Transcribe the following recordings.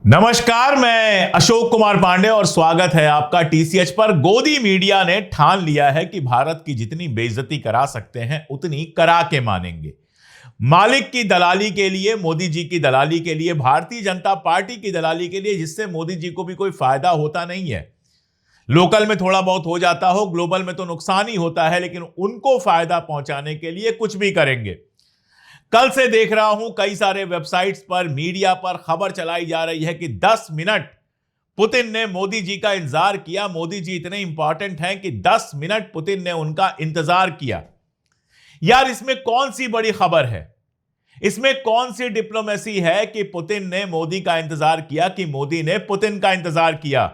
नमस्कार, मैं अशोक कुमार पांडे और स्वागत है आपका टीसीएच पर। गोदी मीडिया ने ठान लिया है कि भारत की जितनी बेइज्जती करा सकते हैं उतनी करा के मानेंगे। मालिक की दलाली के लिए, मोदी जी की दलाली के लिए, भारतीय जनता पार्टी की दलाली के लिए, जिससे मोदी जी को भी कोई फायदा होता नहीं है। लोकल में थोड़ा बहुत हो जाता हो, ग्लोबल में तो नुकसान ही होता है, लेकिन उनको फायदा पहुंचाने के लिए कुछ भी करेंगे। कल से देख रहा हूं कई सारे वेबसाइट्स पर, मीडिया पर खबर चलाई जा रही है कि 10 मिनट पुतिन ने मोदी जी का इंतजार किया। मोदी जी इतने इंपॉर्टेंट हैं कि 10 मिनट पुतिन ने उनका इंतजार किया। यार, इसमें कौन सी बड़ी खबर है? इसमें कौन सी डिप्लोमेसी है कि पुतिन ने मोदी का इंतजार किया, कि मोदी ने पुतिन का इंतजार किया?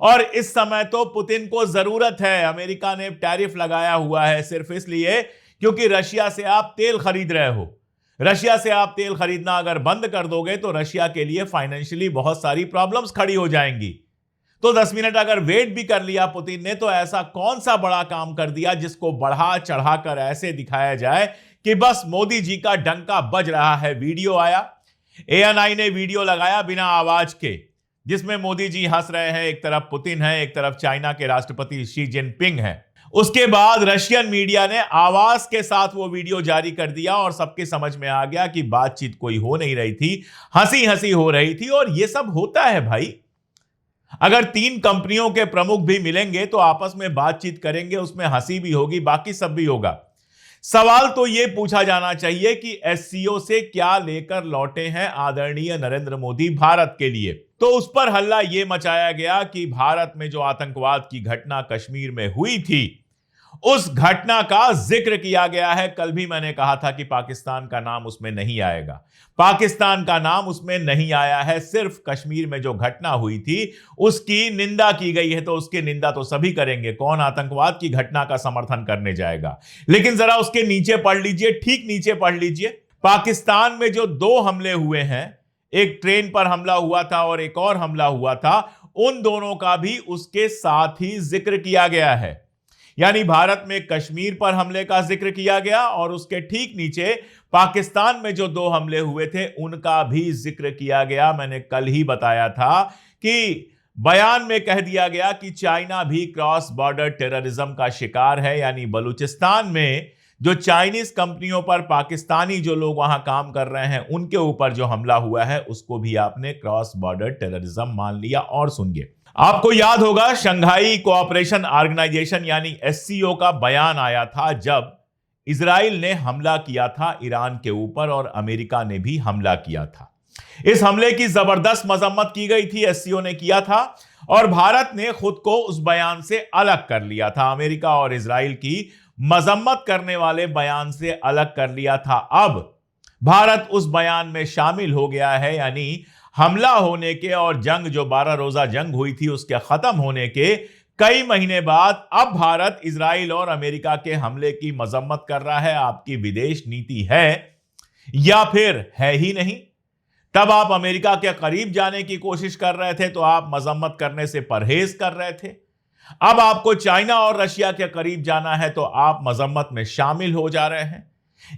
और इस समय तो पुतिन को जरूरत है। अमेरिका ने टैरिफ लगाया हुआ है सिर्फ इसलिए क्योंकि रशिया से आप तेल खरीद रहे हो। रशिया से आप तेल खरीदना अगर बंद कर दोगे तो रशिया के लिए फाइनेंशियली बहुत सारी प्रॉब्लम्स खड़ी हो जाएंगी। तो 10 मिनट अगर वेट भी कर लिया पुतिन ने, तो ऐसा कौन सा बड़ा काम कर दिया जिसको बढ़ा चढ़ाकर ऐसे दिखाया जाए कि बस मोदी जी का डंका बज रहा है। वीडियो आया, एएनआई ने वीडियो लगाया बिना आवाज के, जिसमें मोदी जी हंस रहे हैं। एक तरफ पुतिन है, एक तरफ चाइना के राष्ट्रपति शी जिनपिंग है। उसके बाद रशियन मीडिया ने आवाज के साथ वो वीडियो जारी कर दिया और सबके समझ में आ गया कि बातचीत कोई हो नहीं रही थी, हंसी हंसी हो रही थी। और ये सब होता है भाई। अगर 3 कंपनियों के प्रमुख भी मिलेंगे तो आपस में बातचीत करेंगे, उसमें हंसी भी होगी, बाकी सब भी होगा। सवाल तो यह पूछा जाना चाहिए कि एससीओ से क्या लेकर लौटे हैं आदरणीय नरेंद्र मोदी भारत के लिए। तो उस पर हल्ला यह मचाया गया कि भारत में जो आतंकवाद की घटना कश्मीर में हुई थी, उस घटना का जिक्र किया गया है। कल भी मैंने कहा था कि पाकिस्तान का नाम उसमें नहीं आएगा। पाकिस्तान का नाम उसमें नहीं आया है, सिर्फ कश्मीर में जो घटना हुई थी उसकी निंदा की गई है। तो उसकी निंदा तो सभी करेंगे, कौन आतंकवाद की घटना का समर्थन करने जाएगा? लेकिन जरा उसके नीचे पढ़ लीजिए, ठीक नीचे पढ़ लीजिए। पाकिस्तान में जो 2 हमले हुए हैं, एक ट्रेन पर हमला हुआ था और एक और हमला हुआ था, उन दोनों का भी उसके साथ ही जिक्र किया गया है। यानी भारत में कश्मीर पर हमले का जिक्र किया गया और उसके ठीक नीचे पाकिस्तान में जो 2 हमले हुए थे उनका भी जिक्र किया गया। मैंने कल ही बताया था कि बयान में कह दिया गया कि चाइना भी क्रॉस बॉर्डर टेररिज्म का शिकार है। यानी बलूचिस्तान में जो चाइनीज कंपनियों पर पाकिस्तानी जो लोग वहां काम कर रहे हैं उनके ऊपर जो हमला हुआ है उसको भी आपने क्रॉस बॉर्डर टेररिज्म मान लिया। और सुनिए, आपको याद होगा शंघाई कोऑपरेशन ऑर्गेनाइजेशन यानी एससीओ का बयान आया था जब इजराइल ने हमला किया था ईरान के ऊपर और अमेरिका ने भी हमला किया था। इस हमले की जबरदस्त मजम्मत की गई थी, एससीओ ने किया था और भारत ने खुद को उस बयान से अलग कर लिया था। अमेरिका और इजराइल की मजम्मत करने वाले बयान से अलग कर लिया था। अब भारत उस बयान में शामिल हो गया है। यानी हमला होने के और जंग, जो 12 रोजा जंग हुई थी, उसके खत्म होने के कई महीने बाद अब भारत इजराइल और अमेरिका के हमले की मजम्मत कर रहा है। आपकी विदेश नीति है या फिर है ही नहीं? तब आप अमेरिका के करीब जाने की कोशिश कर रहे थे तो आप मजम्मत करने से परहेज कर रहे थे। अब आपको चाइना और रशिया के करीब जाना है तो आप मजम्मत में शामिल हो जा रहे हैं।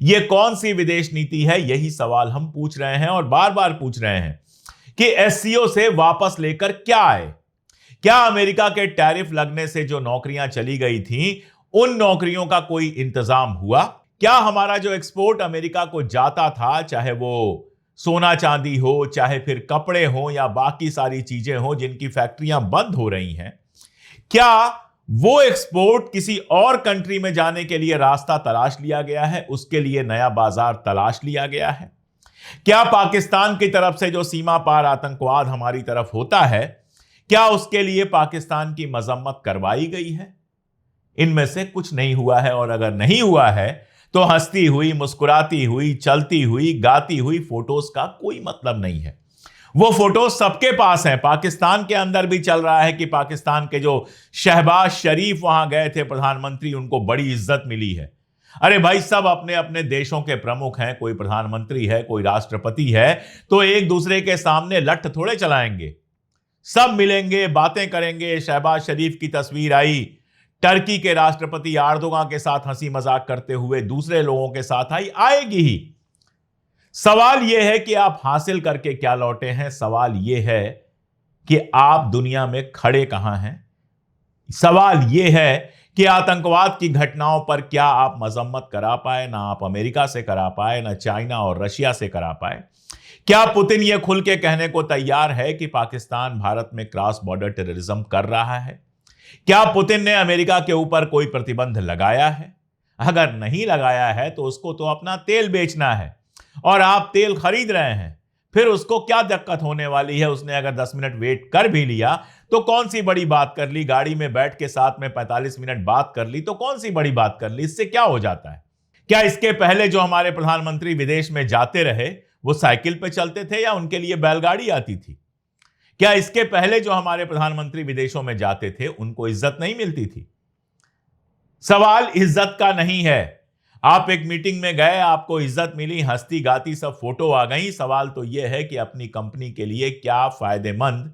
यह कौन सी विदेश नीति है? यही सवाल हम पूछ रहे हैं और बार बार पूछ रहे हैं कि एससीओ से वापस लेकर क्या आए? क्या अमेरिका के टैरिफ लगने से जो नौकरियां चली गई थीं, उन नौकरियों का कोई इंतजाम हुआ? क्या हमारा जो एक्सपोर्ट अमेरिका को जाता था, चाहे वो सोना चांदी हो, चाहे फिर कपड़े हो या बाकी सारी चीजें हो जिनकी फैक्ट्रियां बंद हो रही हैं, क्या वो एक्सपोर्ट किसी और कंट्री में जाने के लिए रास्ता तलाश लिया गया है? उसके लिए नया बाजार तलाश लिया गया है? क्या पाकिस्तान की तरफ से जो सीमा पार आतंकवाद हमारी तरफ होता है, क्या उसके लिए पाकिस्तान की मजम्मत करवाई गई है? इनमें से कुछ नहीं हुआ है। और अगर नहीं हुआ है तो हंसती हुई, मुस्कुराती हुई, चलती हुई, गाती हुई फोटोज का कोई मतलब नहीं है। वो फोटोज सबके पास हैं। पाकिस्तान के अंदर भी चल रहा है कि पाकिस्तान के जो शहबाज शरीफ वहां गए थे प्रधानमंत्री, उनको बड़ी इज्जत मिली है। अरे भाई, सब अपने अपने देशों के प्रमुख हैं, कोई प्रधानमंत्री है, कोई राष्ट्रपति है, तो एक दूसरे के सामने लठ थोड़े चलाएंगे। सब मिलेंगे, बातें करेंगे। शहबाज शरीफ की तस्वीर आई टर्की के राष्ट्रपति एर्दोगान के साथ हंसी मजाक करते हुए, दूसरे लोगों के साथ आई, आएगी ही। सवाल यह है कि आप हासिल करके क्या लौटे हैं। सवाल यह है कि आप दुनिया में खड़े कहां हैं। सवाल यह है कि आतंकवाद की घटनाओं पर क्या आप मजम्मत करा पाए। ना आप अमेरिका से करा पाए, ना चाइना और रशिया से करा पाए। क्या पुतिन यह खुल के कहने को तैयार है कि पाकिस्तान भारत में क्रॉस बॉर्डर टेररिज्म कर रहा है? क्या पुतिन ने अमेरिका के ऊपर कोई प्रतिबंध लगाया है? अगर नहीं लगाया है तो उसको तो अपना तेल बेचना है और आप तेल खरीद रहे हैं, फिर उसको क्या दिक्कत होने वाली है? उसने अगर 10 मिनट वेट कर भी लिया तो कौन सी बड़ी बात कर ली? गाड़ी में बैठ के साथ में 45 मिनट बात कर ली तो कौन सी बड़ी बात कर ली? इससे क्या हो जाता है? क्या इसके पहले जो हमारे प्रधानमंत्री विदेश में जाते रहे वो साइकिल पे चलते थे या उनके लिए बैलगाड़ी आती थी? क्या इसके पहले जो हमारे प्रधानमंत्री विदेशों में जाते थे उनको इज्जत नहीं मिलती थी? सवाल इज्जत का नहीं है। आप एक मीटिंग में गए, आपको इज्जत मिली, हंसती गाती सब फोटो आ गई। सवाल तो यह है कि अपनी कंपनी के लिए क्या फायदेमंद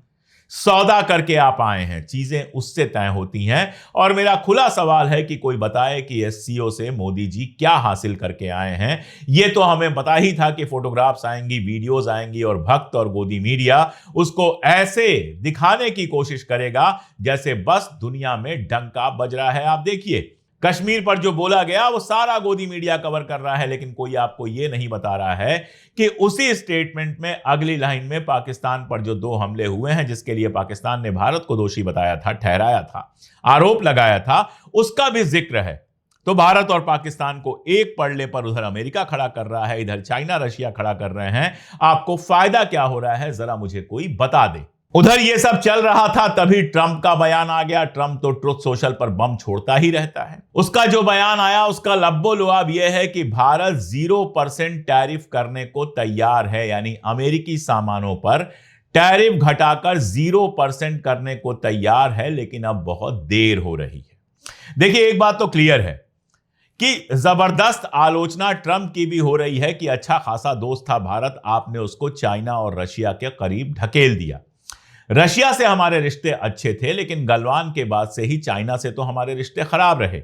सौदा करके आप आए हैं। चीजें उससे तय होती हैं और मेरा खुला सवाल है कि कोई बताए कि एससीओ से मोदी जी क्या हासिल करके आए हैं। यह तो हमें पता ही था कि फोटोग्राफ्स आएंगी, वीडियोस आएंगी और भक्त और गोदी मीडिया उसको ऐसे दिखाने की कोशिश करेगा जैसे बस दुनिया में डंका बज रहा है। आप देखिए, कश्मीर पर जो बोला गया वो सारा गोदी मीडिया कवर कर रहा है, लेकिन कोई आपको यह नहीं बता रहा है कि उसी स्टेटमेंट में अगली लाइन में पाकिस्तान पर जो 2 हमले हुए हैं, जिसके लिए पाकिस्तान ने भारत को दोषी बताया था, ठहराया था, आरोप लगाया था, उसका भी जिक्र है। तो भारत और पाकिस्तान को एक पड़ले पर उधर अमेरिका खड़ा कर रहा है, इधर चाइना रशिया खड़ा कर रहे हैं। आपको फायदा क्या हो रहा है, जरा मुझे कोई बता दे। उधर ये सब चल रहा था, तभी ट्रंप का बयान आ गया। ट्रंप तो ट्रुथ सोशल पर बम छोड़ता ही रहता है। उसका जो बयान आया उसका लब्बो लुआब यह है कि भारत 0% टैरिफ करने को तैयार है, यानी अमेरिकी सामानों पर टैरिफ घटाकर 0% करने को तैयार है, लेकिन अब बहुत देर हो रही है। देखिए, एक बात तो क्लियर है कि जबरदस्त आलोचना ट्रंप की भी हो रही है कि अच्छा खासा दोस्त था भारत, आपने उसको चाइना और रशिया के करीब ढकेल दिया। रशिया से हमारे रिश्ते अच्छे थे, लेकिन गलवान के बाद से ही चाइना से तो हमारे रिश्ते खराब रहे।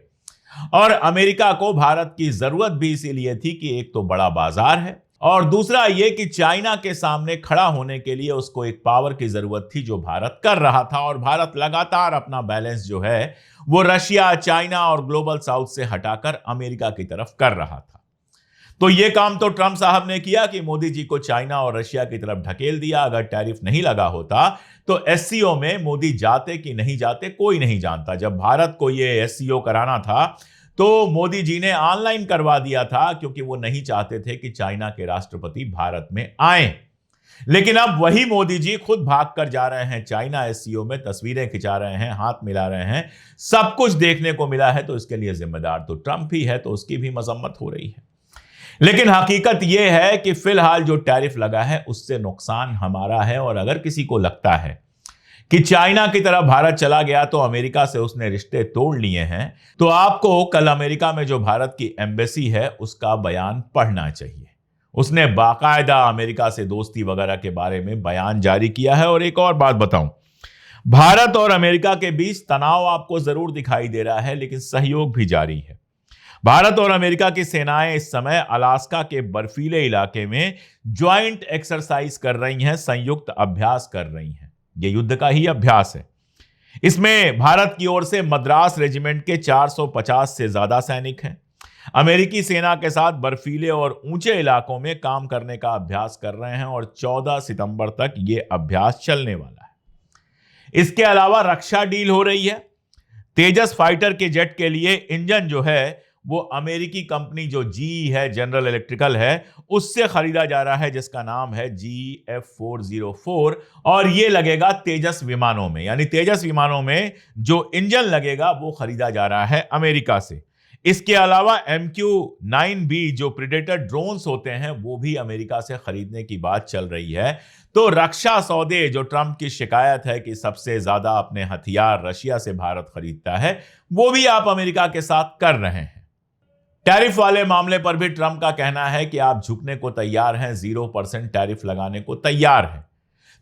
और अमेरिका को भारत की जरूरत भी इसीलिए थी कि एक तो बड़ा बाजार है और दूसरा यह कि चाइना के सामने खड़ा होने के लिए उसको एक पावर की जरूरत थी, जो भारत कर रहा था। और भारत लगातार अपना बैलेंस जो है वो रशिया, चाइना और ग्लोबल साउथ से हटाकर अमेरिका की तरफ कर रहा था। तो यह काम तो ट्रंप साहब ने किया कि मोदी जी को चाइना और रशिया की तरफ ढकेल दिया। अगर टैरिफ नहीं लगा होता तो एससीओ में मोदी जाते कि नहीं जाते कोई नहीं जानता। जब भारत को यह एससीओ कराना था तो मोदी जी ने ऑनलाइन करवा दिया था, क्योंकि वो नहीं चाहते थे कि चाइना के राष्ट्रपति भारत में आए। लेकिन अब वही मोदी जी खुद भाग कर जा रहे हैं चाइना एससीओ में, तस्वीरें खिंचा रहे हैं, हाथ मिला रहे हैं, सब कुछ देखने को मिला है। तो इसके लिए जिम्मेदार तो ट्रंप ही है, तो उसकी भी मजम्मत हो रही है। लेकिन हकीकत यह है कि फिलहाल जो टैरिफ लगा है उससे नुकसान हमारा है। और अगर किसी को लगता है कि चाइना की तरफ भारत चला गया तो अमेरिका से उसने रिश्ते तोड़ लिए हैं, तो आपको कल अमेरिका में जो भारत की एम्बेसी है उसका बयान पढ़ना चाहिए। उसने बाकायदा अमेरिका से दोस्ती वगैरह के बारे में बयान जारी किया है। और एक और बात बताऊं, भारत और अमेरिका के बीच तनाव आपको जरूर दिखाई दे रहा है, लेकिन सहयोग भी जारी है। भारत और अमेरिका की सेनाएं इस समय अलास्का के बर्फीले इलाके में ज्वाइंट एक्सरसाइज कर रही हैं, संयुक्त अभ्यास कर रही हैं। यह युद्ध का ही अभ्यास है। इसमें भारत की ओर से मद्रास रेजिमेंट के 450 से ज्यादा सैनिक हैं। अमेरिकी सेना के साथ बर्फीले और ऊंचे इलाकों में काम करने का अभ्यास कर रहे हैं और 14 सितंबर तक यह अभ्यास चलने वाला है। इसके अलावा रक्षा डील हो रही है। तेजस फाइटर के जेट के लिए इंजन जो है वो अमेरिकी कंपनी जो जी है, जनरल इलेक्ट्रिकल है, उससे खरीदा जा रहा है, जिसका नाम है GF404। और ये लगेगा तेजस विमानों में, यानी तेजस विमानों में जो इंजन लगेगा वो खरीदा जा रहा है अमेरिका से। इसके अलावा MQ-9B जो प्रेडेटर ड्रोन्स होते हैं वो भी अमेरिका से खरीदने की बात चल रही है। तो रक्षा सौदे, जो ट्रंप की शिकायत है कि सबसे ज्यादा अपने हथियार रशिया से भारत खरीदता है, वो भी आप अमेरिका के साथ कर रहे हैं। टैरिफ वाले मामले पर भी ट्रंप का कहना है कि आप झुकने को तैयार हैं, 0% टैरिफ लगाने को तैयार हैं।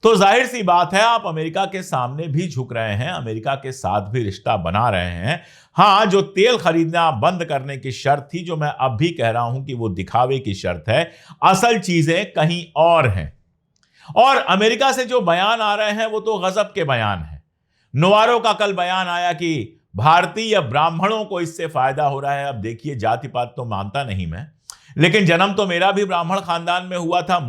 तो जाहिर सी बात है आप अमेरिका के सामने भी झुक रहे हैं, अमेरिका के साथ भी रिश्ता बना रहे हैं। हां, जो तेल खरीदना बंद करने की शर्त थी, जो मैं अब भी कह रहा हूं कि वो दिखावे की शर्त है, असल चीजें कहीं और हैं। और अमेरिका से जो बयान आ रहे हैं वो तो गजब के बयान हैं। नोवारो का कल बयान आया कि भारतीय ब्राह्मणों को इससे फायदा हो रहा है। अब देखिए, जाति पात तो मानता नहीं मैं, लेकिन जन्म तो मेरा भी ब्राह्मण खानदान में हुआ था।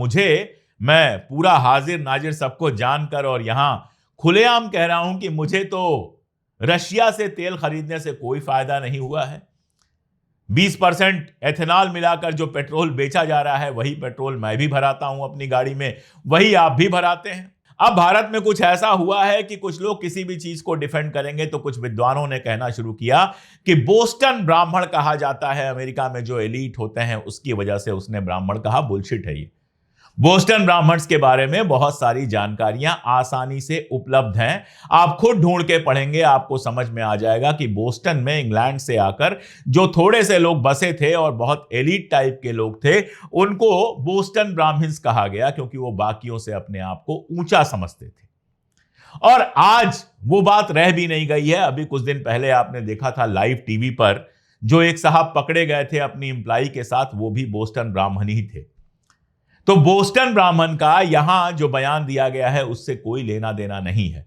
मैं पूरा हाजिर नाजिर सबको जानकर और यहां खुलेआम कह रहा हूं कि मुझे तो रशिया से तेल खरीदने से कोई फायदा नहीं हुआ है। 20% एथेनॉल मिलाकर जो पेट्रोल बेचा जा रहा है, वही पेट्रोल मैं भी भराता हूं अपनी गाड़ी में, वही आप भी भराते हैं। अब भारत में कुछ ऐसा हुआ है कि कुछ लोग किसी भी चीज को डिफेंड करेंगे तो कुछ विद्वानों ने कहना शुरू किया कि बोस्टन ब्राह्मण कहा जाता है अमेरिका में, जो एलीट होते हैं उसकी वजह से उसने ब्राह्मण कहा। बुलशिट है ये। बोस्टन ब्राह्मण्स के बारे में बहुत सारी जानकारियां आसानी से उपलब्ध हैं। आप खुद ढूंढ के पढ़ेंगे, आपको समझ में आ जाएगा कि बोस्टन में इंग्लैंड से आकर जो थोड़े से लोग बसे थे और बहुत एलीट टाइप के लोग थे, उनको बोस्टन ब्राह्मण्स कहा गया क्योंकि वो बाकियों से अपने आप को ऊंचा समझते थे। और आज वो बात रह भी नहीं गई है। अभी कुछ दिन पहले आपने देखा था लाइव टीवी पर, जो एक साहब पकड़े गए थे अपनी एम्प्लॉई के साथ, वो भी बोस्टन ब्राह्मण ही थे। तो बोस्टन ब्राह्मण का यहां जो बयान दिया गया है उससे कोई लेना देना नहीं है।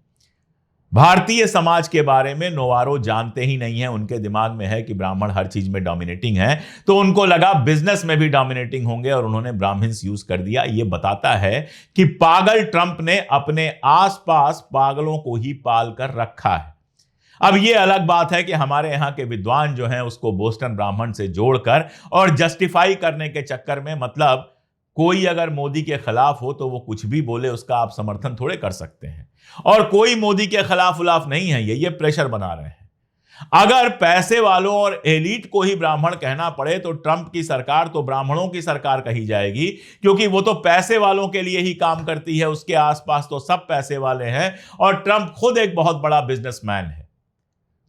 भारतीय समाज के बारे में नोवारो जानते ही नहीं है। उनके दिमाग में है कि ब्राह्मण हर चीज में डोमिनेटिंग है, तो उनको लगा बिजनेस में भी डोमिनेटिंग होंगे और उन्होंने ब्राह्मण्स यूज कर दिया। यह बताता है कि पागल ट्रंप ने अपने आसपास पागलों को ही पाल कर रखा है। अब यह अलग बात है कि हमारे यहां के विद्वान जो हैं उसको बोस्टन ब्राह्मण से जोड़कर और जस्टिफाई करने के चक्कर में, मतलब कोई अगर मोदी के खिलाफ हो तो वो कुछ भी बोले, उसका आप समर्थन थोड़े कर सकते हैं। और कोई मोदी के खिलाफ उलाफ नहीं है, ये प्रेशर बना रहे हैं। अगर पैसे वालों और एलीट को ही ब्राह्मण कहना पड़े तो ट्रंप की सरकार तो ब्राह्मणों की सरकार कही जाएगी, क्योंकि वो तो पैसे वालों के लिए ही काम करती है। उसके आसपास तो सब पैसे वाले हैं और ट्रंप खुद एक बहुत बड़ा बिजनेसमैन है।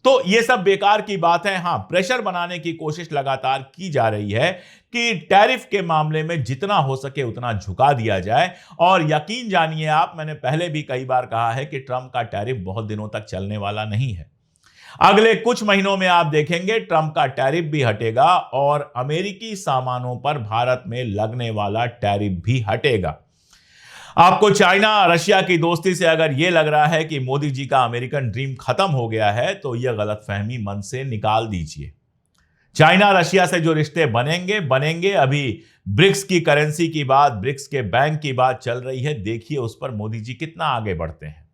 तो ये सब बेकार की बात है। हां, प्रेशर बनाने की कोशिश लगातार की जा रही है कि टैरिफ के मामले में जितना हो सके उतना झुका दिया जाए। और यकीन जानिए आप, मैंने पहले भी कई बार कहा है कि ट्रंप का टैरिफ बहुत दिनों तक चलने वाला नहीं है। अगले कुछ महीनों में आप देखेंगे ट्रंप का टैरिफ भी हटेगा और अमेरिकी सामानों पर भारत में लगने वाला टैरिफ भी हटेगा। आपको चाइना रशिया की दोस्ती से अगर यह लग रहा है कि मोदी जी का अमेरिकन ड्रीम खत्म हो गया है, तो यह गलतफहमी मन से निकाल दीजिए। चाइना रशिया से जो रिश्ते बनेंगे। अभी ब्रिक्स की करेंसी की बात, ब्रिक्स के बैंक की बात चल रही है। देखिए उस पर मोदी जी कितना आगे बढ़ते हैं।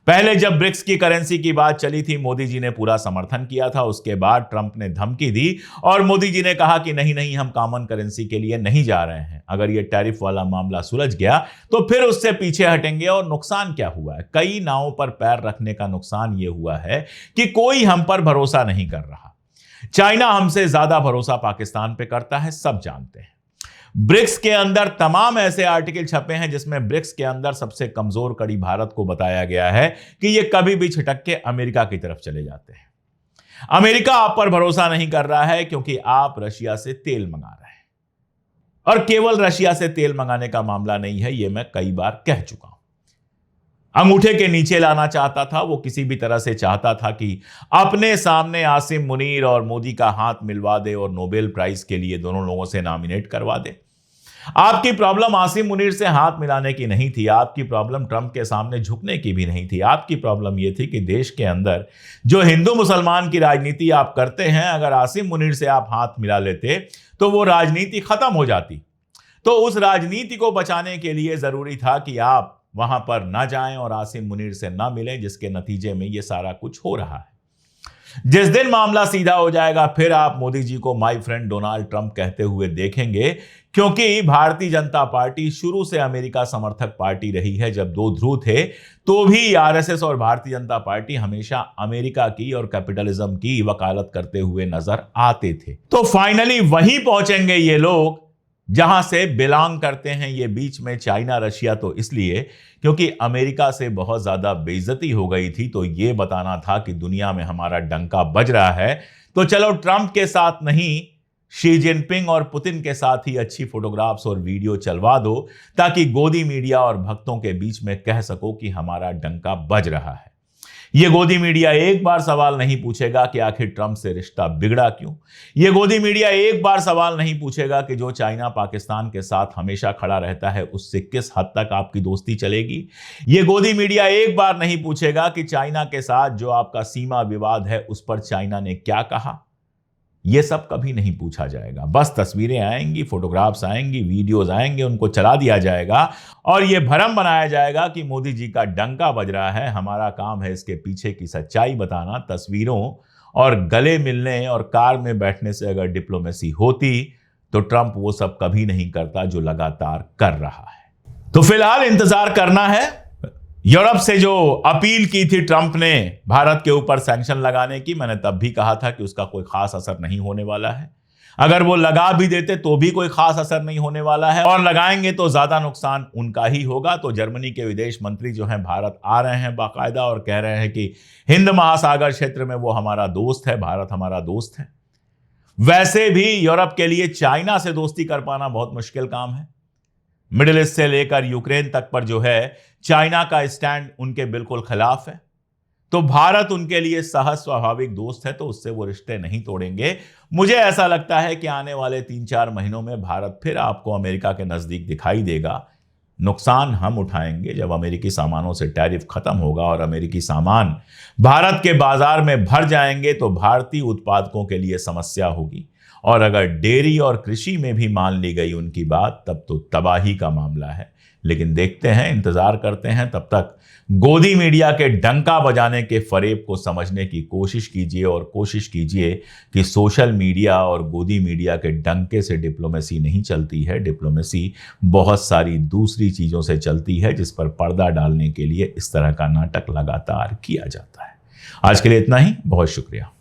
पहले जब ब्रिक्स की करेंसी की बात चली थी, मोदी जी ने पूरा समर्थन किया था। उसके बाद ट्रंप ने धमकी दी और मोदी जी ने कहा कि नहीं, हम कॉमन करेंसी के लिए नहीं जा रहे हैं। अगर ये टैरिफ वाला मामला सुलझ गया तो फिर उससे पीछे हटेंगे। और नुकसान क्या हुआ है? कई नावों पर पैर रखने का नुकसान यह हुआ है कि कोई हम पर भरोसा नहीं कर रहा। चाइना हमसे ज्यादा भरोसा पाकिस्तान पे करता है, सब जानते हैं। ब्रिक्स के अंदर तमाम ऐसे आर्टिकल छपे हैं जिसमें ब्रिक्स के अंदर सबसे कमजोर कड़ी भारत को बताया गया है कि यह कभी भी छिटक के अमेरिका की तरफ चले जाते हैं। अमेरिका आप पर भरोसा नहीं कर रहा है क्योंकि आप रशिया से तेल मंगा रहे हैं। और केवल रशिया से तेल मंगाने का मामला नहीं है, यह मैं कई बार कह चुका हूं। अंगूठे के नीचे लाना चाहता था वो, किसी भी तरह से चाहता था कि अपने सामने आसिम मुनीर और मोदी का हाथ मिलवा दे और नोबेल प्राइज के लिए दोनों लोगों से नॉमिनेट करवा दे। आपकी प्रॉब्लम आसिम मुनीर से हाथ मिलाने की नहीं थी, आपकी प्रॉब्लम ट्रंप के सामने झुकने की भी नहीं थी। आपकी प्रॉब्लम यह थी कि देश के अंदर जो हिंदू मुसलमान की राजनीति आप करते हैं, अगर आसिम मुनीर से आप हाथ मिला लेते तो वो राजनीति खत्म हो जाती। तो उस राजनीति को बचाने के लिए जरूरी था कि आप वहां पर ना जाएं और आसिम मुनीर से ना मिलें, जिसके नतीजे में यह सारा कुछ हो रहा है। जिस दिन मामला सीधा हो जाएगा फिर आप मोदी जी को माय फ्रेंड डोनाल्ड ट्रंप कहते हुए देखेंगे, क्योंकि भारतीय जनता पार्टी शुरू से अमेरिका समर्थक पार्टी रही है। जब दो ध्रुव थे तो भी आरएसएस और भारतीय जनता पार्टी हमेशा अमेरिका की और कैपिटलिज्म की वकालत करते हुए नजर आते थे। तो फाइनली वहीं पहुंचेंगे ये लोग जहां से बिलोंग करते हैं। ये बीच में चाइना रशिया तो इसलिए क्योंकि अमेरिका से बहुत ज्यादा बेइज्जती हो गई थी, तो ये बताना था कि दुनिया में हमारा डंका बज रहा है। तो चलो ट्रंप के साथ नहीं, शी जिनपिंग और पुतिन के साथ ही अच्छी फोटोग्राफ्स और वीडियो चलवा दो ताकि गोदी मीडिया और भक्तों के बीच में कह सको कि हमारा डंका बज रहा है। यह गोदी मीडिया एक बार सवाल नहीं पूछेगा कि आखिर ट्रंप से रिश्ता बिगड़ा क्यों। यह गोदी मीडिया एक बार सवाल नहीं पूछेगा कि जो चाइना पाकिस्तान के साथ हमेशा खड़ा रहता है उससे किस हद तक आपकी दोस्ती चलेगी। यह गोदी मीडिया एक बार नहीं पूछेगा कि चाइना के साथ जो आपका सीमा विवाद है उस पर चाइना ने क्या कहा। यह सब कभी नहीं पूछा जाएगा। बस तस्वीरें आएंगी, फोटोग्राफ्स आएंगी, वीडियोस आएंगे, उनको चला दिया जाएगा और यह भ्रम बनाया जाएगा कि मोदी जी का डंका बज रहा है। हमारा काम है इसके पीछे की सच्चाई बताना। तस्वीरों और गले मिलने और कार में बैठने से अगर डिप्लोमेसी होती तो ट्रंप वो सब कभी नहीं करता जो लगातार कर रहा है। तो फिलहाल इंतजार करना है। यूरोप से जो अपील की थी ट्रंप ने भारत के ऊपर सैंक्शन लगाने की, मैंने तब भी कहा था कि उसका कोई खास असर नहीं होने वाला है। अगर वो लगा भी देते तो भी कोई खास असर नहीं होने वाला है और लगाएंगे तो ज्यादा नुकसान उनका ही होगा। तो जर्मनी के विदेश मंत्री जो हैं भारत आ रहे हैं बाकायदा और कह रहे हैं कि हिंद महासागर क्षेत्र में वो हमारा दोस्त है, भारत हमारा दोस्त है। वैसे भी यूरोप के लिए चाइना से दोस्ती कर पाना बहुत मुश्किल काम है। मिडिल ईस्ट से लेकर यूक्रेन तक पर जो है चाइना का स्टैंड उनके बिल्कुल खिलाफ है। तो भारत उनके लिए सहज स्वाभाविक दोस्त है, तो उससे वो रिश्ते नहीं तोड़ेंगे। मुझे ऐसा लगता है कि आने वाले 3-4 महीनों में भारत फिर आपको अमेरिका के नजदीक दिखाई देगा। नुकसान हम उठाएंगे जब अमेरिकी सामानों से टैरिफ खत्म होगा और अमेरिकी सामान भारत के बाजार में भर जाएंगे तो भारतीय उत्पादकों के लिए समस्या होगी। और अगर डेयरी और कृषि में भी मान ली गई उनकी बात तब तो तबाही का मामला है। लेकिन देखते हैं, इंतजार करते हैं। तब तक गोदी मीडिया के डंका बजाने के फरेब को समझने की कोशिश कीजिए और कोशिश कीजिए कि सोशल मीडिया और गोदी मीडिया के डंके से डिप्लोमेसी नहीं चलती है। डिप्लोमेसी बहुत सारी दूसरी चीज़ों से चलती है जिस पर पर्दा डालने के लिए इस तरह का नाटक लगातार किया जाता है। आज के लिए इतना ही। बहुत शुक्रिया।